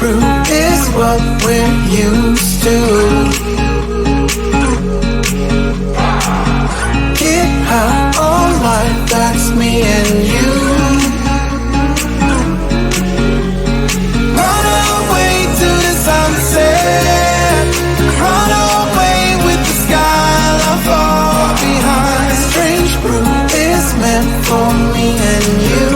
brew is what we're used to. Get high all night, that's me and you. Run away to the sunset, run away with the sky far behind. Strange brew is meant for me and you.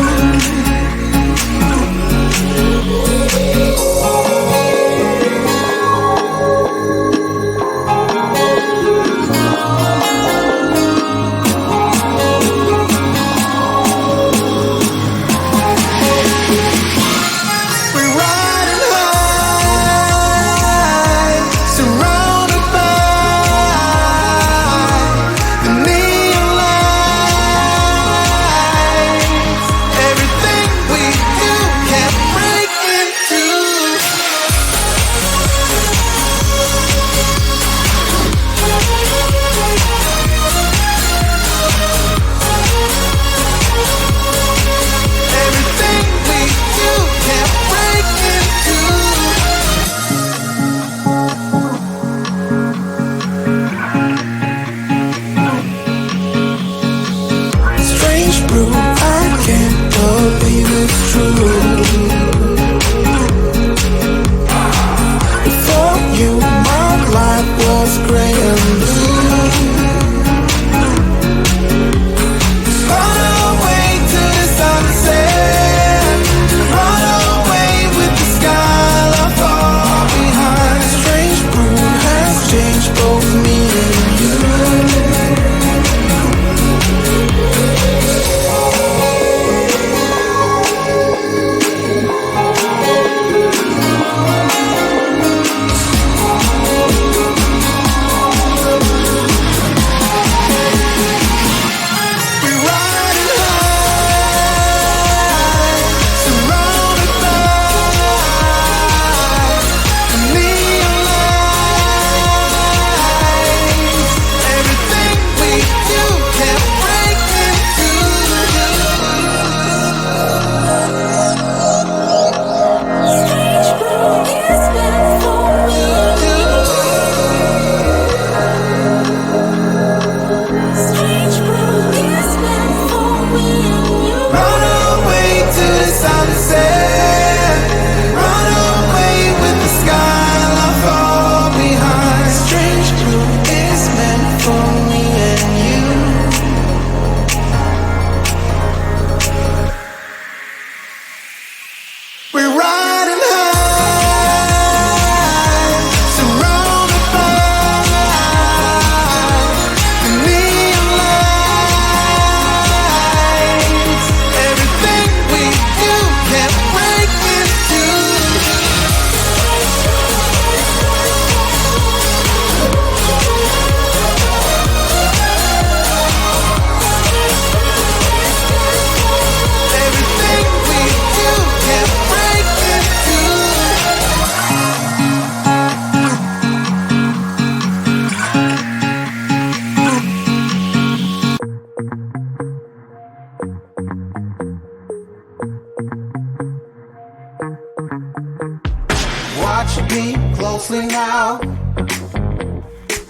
Watch me closely now.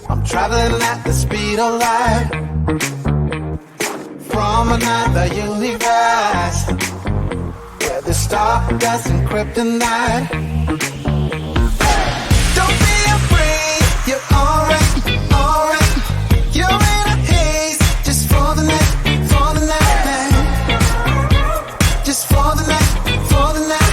I'm traveling at the speed of light from another universe where the stardust and kryptonite. Don't be afraid, you're alright, alright. You're in a haze, just for the night, for the night. Just for the night, for the night.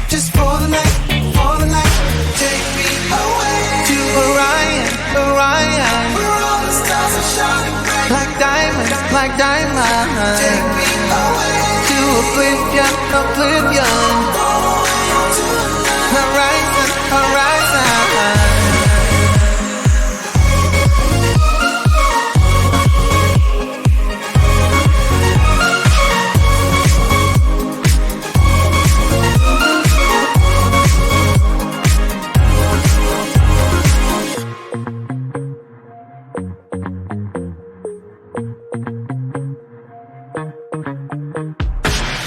Just for the night, for the night. Take me away to Orion, Orion, where all the stars are shining bright like diamonds, like diamonds. Take me away to oblivion, oblivion. Horizon, horizon.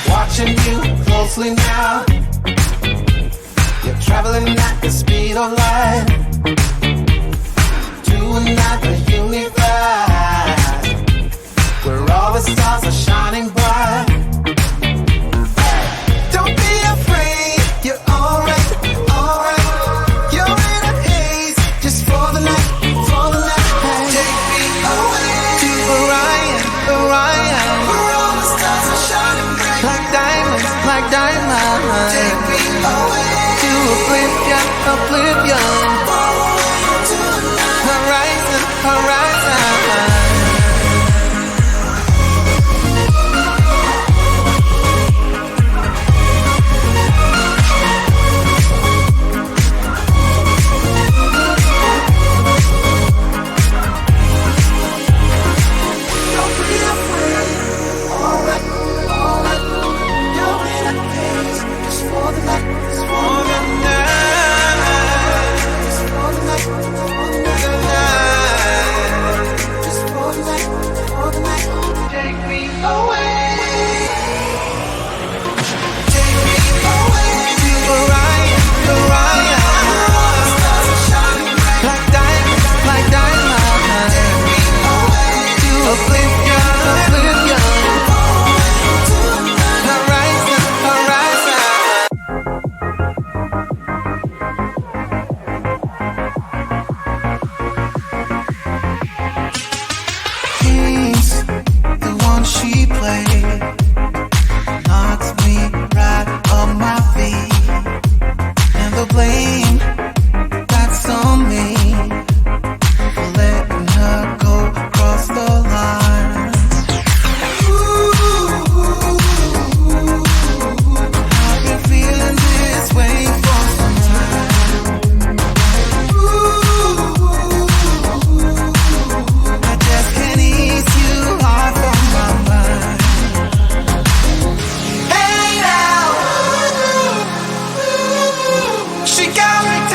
Watching you closely now. the speed of light to another universe where all the stars are shining bright. Don't be afraid, you're alright, alright. You're in a haze just for the night, for the night. Take me away to Orion, Orion, where all the stars are shining bright like diamonds, like diamonds. Take me away to oblivion, oblivion. Horizon, horizon. She got me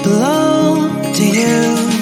belong to you.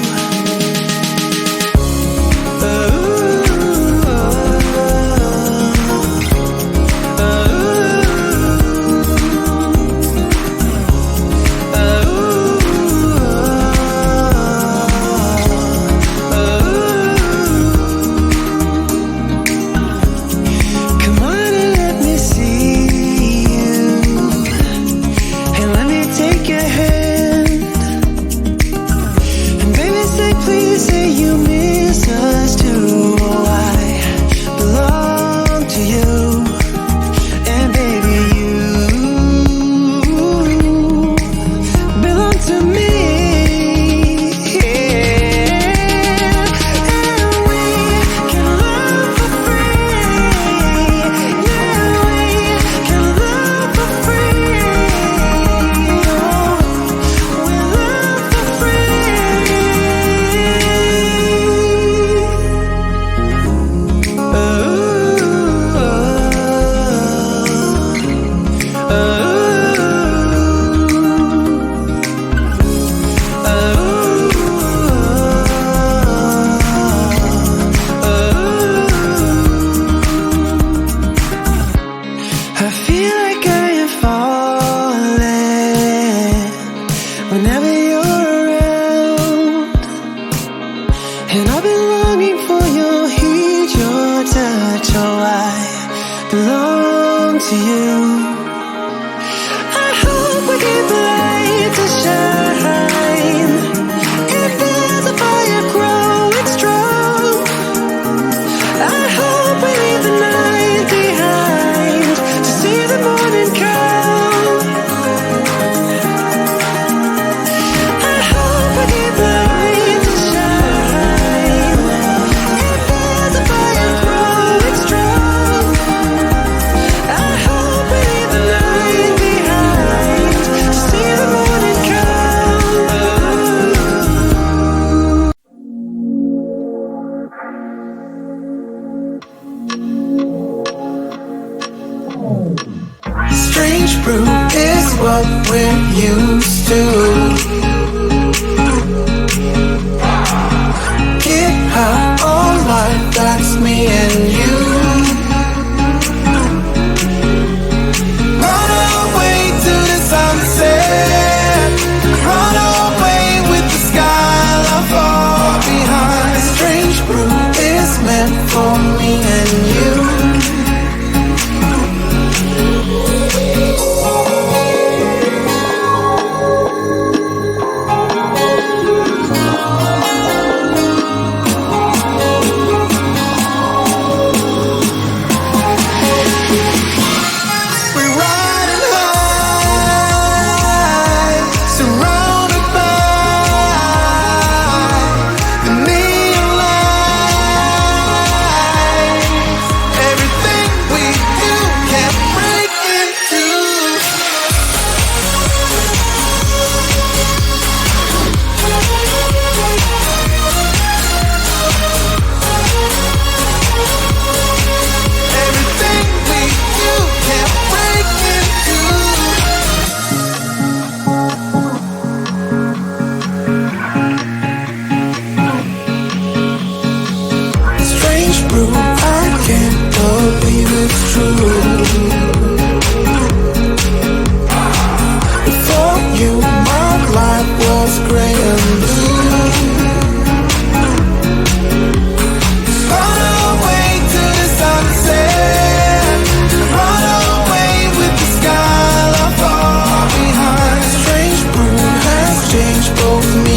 Both me